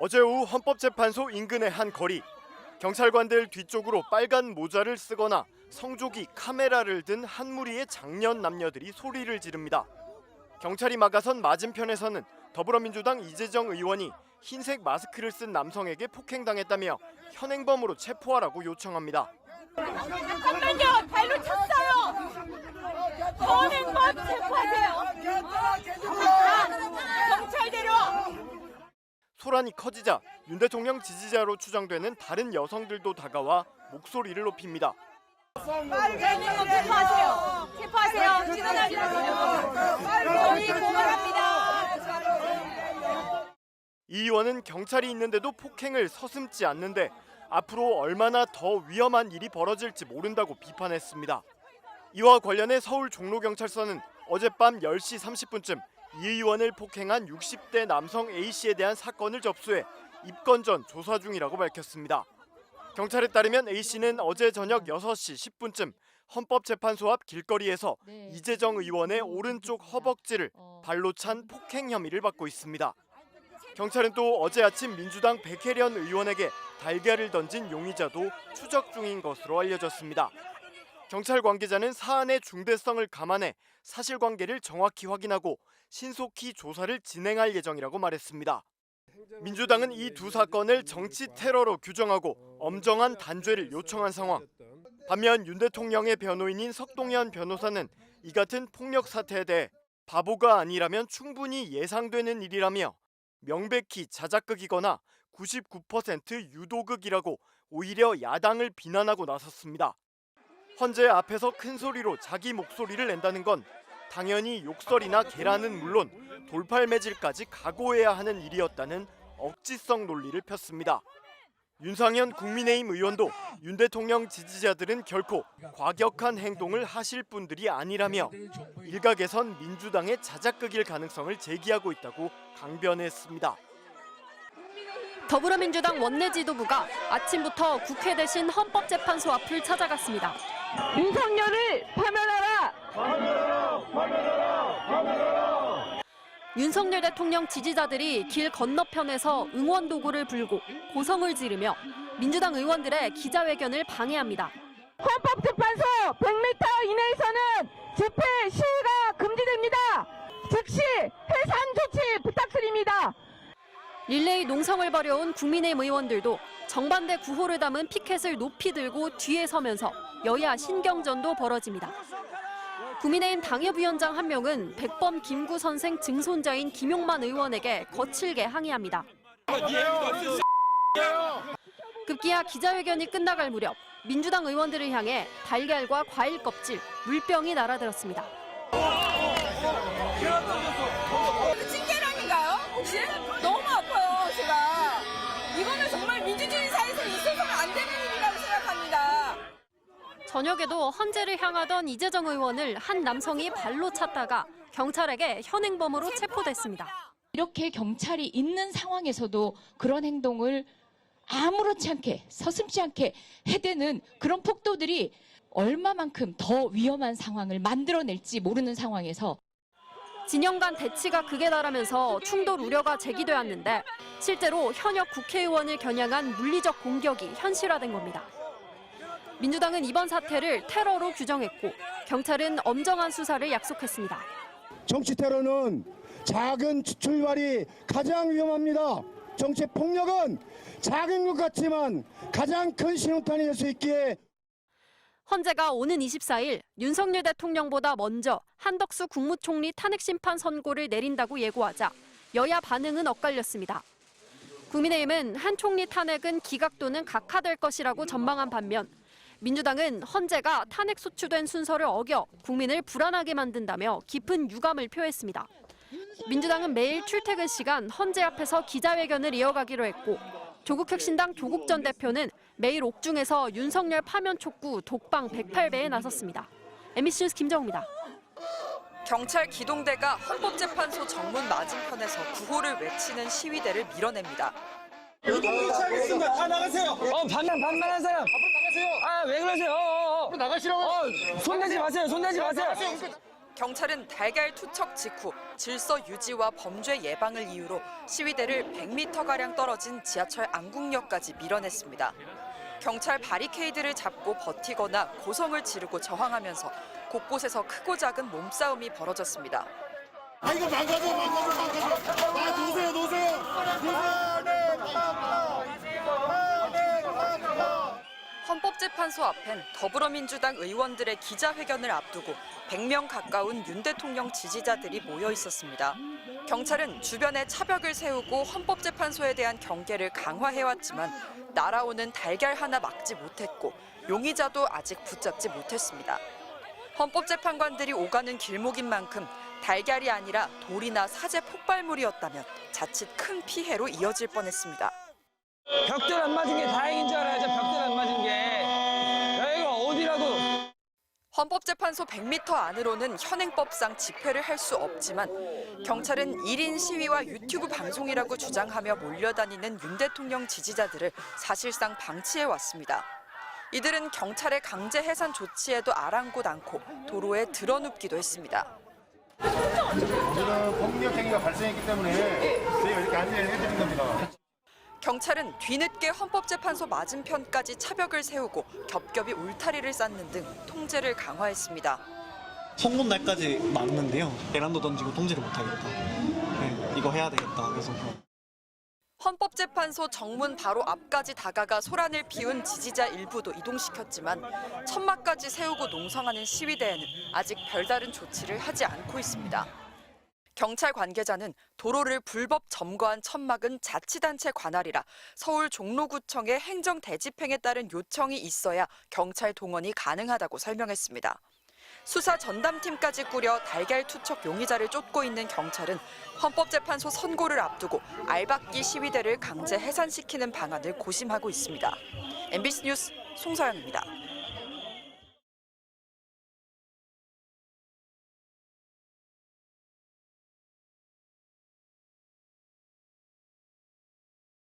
어제 오후 헌법재판소 인근의 한 거리. 경찰관들 뒤쪽으로 빨간 모자를 쓰거나 성조기 카메라를 든 한 무리의 장년 남녀들이 소리를 지릅니다. 경찰이 막아선 맞은편에서는 더불어민주당 이재정 의원이 흰색 마스크를 쓴 남성에게 폭행당했다며 현행범으로 체포하라고 요청합니다. 잠깐만요. 발로 찼어요. 현행범 체포하세요. 경찰 데려와. 소란이 커지자 윤 대통령 지지자로 추정되는 다른 여성들도 다가와 목소리를 높입니다. 현행범 체포하세요. 체포하세요. 지나가지 마세요. 저희 고발합니다. 이 의원은 경찰이 있는데도 폭행을 서슴지 않는데 앞으로 얼마나 더 위험한 일이 벌어질지 모른다고 비판했습니다. 이와 관련해 서울 종로경찰서는 어젯밤 10시 30분쯤 이 의원을 폭행한 60대 남성 A씨에 대한 사건을 접수해 입건 전 조사 중이라고 밝혔습니다. 경찰에 따르면 A씨는 어제 저녁 6시 10분쯤 헌법재판소 앞 길거리에서 이재정 의원의 오른쪽 허벅지를 발로 찬 폭행 혐의를 받고 있습니다. 경찰은 또 어제 아침 민주당 백혜련 의원에게 달걀을 던진 용의자도 추적 중인 것으로 알려졌습니다. 경찰 관계자는 사안의 중대성을 감안해 사실관계를 정확히 확인하고 신속히 조사를 진행할 예정이라고 말했습니다. 민주당은 이 두 사건을 정치 테러로 규정하고 엄정한 단죄를 요청한 상황. 반면 윤 대통령의 변호인인 석동현 변호사는 이 같은 폭력 사태에 대해 바보가 아니라면 충분히 예상되는 일이라며 명백히 자작극이거나 99% 유도극이라고 오히려 야당을 비난하고 나섰습니다. 헌재 앞에서 큰 소리로 자기 목소리를 낸다는 건 당연히 욕설이나 계란은 물론 돌팔매질까지 각오해야 하는 일이었다는 억지성 논리를 폈습니다. 윤상현 국민의힘 의원도 윤 대통령 지지자들은 결코 과격한 행동을 하실 분들이 아니라며 일각에선 민주당의 자작극일 가능성을 제기하고 있다고 강변했습니다. 더불어민주당 원내 지도부가 아침부터 국회 대신 헌법재판소 앞을 찾아갔습니다. 윤석열을 파면하라. 윤석열 대통령 지지자들이 길 건너편에서 응원 도구를 불고 고성을 지르며 민주당 의원들의 기자회견을 방해합니다. 헌법재판소 100m 이내에서는 집회 시위가 금지됩니다. 즉시 해산 조치 부탁드립니다. 릴레이 농성을 벌여온 국민의힘 의원들도 정반대 구호를 담은 피켓을 높이 들고 뒤에 서면서 여야 신경전도 벌어집니다. 국민의힘 당협위원장 한 명은 백범 김구 선생 증손자인 김용만 의원에게 거칠게 항의합니다. 급기야 기자회견이 끝나갈 무렵 민주당 의원들을 향해 달걀과 과일 껍질, 물병이 날아들었습니다. 찐계란인가요? 혹시? 너무 아파요, 제가. 이거는 정말 민주주의 사회에서 있어서는 안 되는 일이라고 생각합니다. 저녁에도 헌재를 향하던 이재정 의원을 한 남성이 발로 찼다가 경찰에게 현행범으로 체포됐습니다. 이렇게 경찰이 있는 상황에서도 그런 행동을 아무렇지 않게 서슴지 않게 해대는 그런 폭도들이 얼마만큼 더 위험한 상황을 만들어낼지 모르는 상황에서 진영 간 대치가 극에 달하면서 충돌 우려가 제기되었는데 실제로 현역 국회의원을 겨냥한 물리적 공격이 현실화된 겁니다. 민주당은 이번 사태를 테러로 규정했고 경찰은 엄정한 수사를 약속했습니다. 정치 테러는 작은 출발이 가장 위험합니다. 정치 폭력은 작은 것 같지만 가장 큰 신호탄이 될 수 있기에 헌재가 오는 24일 윤석열 대통령보다 먼저 한덕수 국무총리 탄핵심판 선고를 내린다고 예고하자 여야 반응은 엇갈렸습니다. 국민의힘은 한 총리 탄핵은 기각 또는 각하될 것이라고 전망한 반면 민주당은 헌재가 탄핵 소추된 순서를 어겨 국민을 불안하게 만든다며 깊은 유감을 표했습니다. 민주당은 매일 출퇴근 시간 헌재 앞에서 기자회견을 이어가기로 했고 조국혁신당 조국 전 대표는 매일 옥중에서 윤석열 파면 촉구 독방 108배에 나섰습니다. MBC 뉴스 김정우입니다. 경찰 기동대가 헌법재판소 정문 맞은편에서 구호를 외치는 시위대를 밀어냅니다. 노동조치하겠습니다. 다 나가세요. 반만한 사람. 앞으로 나가세요. 아, 왜 그러세요? 앞으로 나가시라고. 손대지 마세요. 손대지 마세요. 경찰은 달걀 투척 직후 질서 유지와 범죄 예방을 이유로 시위대를 100m가량 떨어진 지하철 안국역까지 밀어냈습니다. 경찰 바리케이드를 잡고 버티거나 고성을 지르고 저항하면서 곳곳에서 크고 작은 몸싸움이 벌어졌습니다. 아 이거 망가져. 아 놓으세요. 헌법재판소 앞엔 더불어민주당 의원들의 기자회견을 앞두고 100명 가까운 윤 대통령 지지자들이 모여 있었습니다. 경찰은 주변에 차벽을 세우고 헌법재판소에 대한 경계를 강화해왔지만 날아오는 달걀 하나 막지 못했고 용의자도 아직 붙잡지 못했습니다. 헌법재판관들이 오가는 길목인 만큼 달걀이 아니라 돌이나 사제 폭발물이었다면 자칫 큰 피해로 이어질 뻔했습니다. 벽돌 안 맞은 게 다행인 줄 알아야죠. 벽돌 안 맞은 게. 여기가 어디라고. 헌법재판소 100m 안으로는 현행법상 집회를 할 수 없지만 경찰은 1인 시위와 유튜브 방송이라고 주장하며 몰려다니는 윤 대통령 지지자들을 사실상 방치해왔습니다. 이들은 경찰의 강제 해산 조치에도 아랑곳 않고 도로에 드러눕기도 했습니다. 오늘은 폭력 행위가 발생했기 때문에 저희가 이렇게 안내를 해드린 겁니다. 경찰은 뒤늦게 헌법재판소 맞은편까지 차벽을 세우고 겹겹이 울타리를 쌓는 등 통제를 강화했습니다. 선거 날까지 막는데요. 계란도 던지고 통제를 못하겠다. 네, 이거 해야 되겠다. 그래서 헌법재판소 정문 바로 앞까지 다가가 소란을 피운 지지자 일부도 이동시켰지만 천막까지 세우고 농성하는 시위대에는 아직 별다른 조치를 하지 않고 있습니다. 경찰 관계자는 도로를 불법 점거한 천막은 자치단체 관할이라 서울 종로구청의 행정 대집행에 따른 요청이 있어야 경찰 동원이 가능하다고 설명했습니다. 수사 전담팀까지 꾸려 달걀 투척 용의자를 쫓고 있는 경찰은 헌법재판소 선고를 앞두고 알박기 시위대를 강제 해산시키는 방안을 고심하고 있습니다. MBC 뉴스 송서영입니다.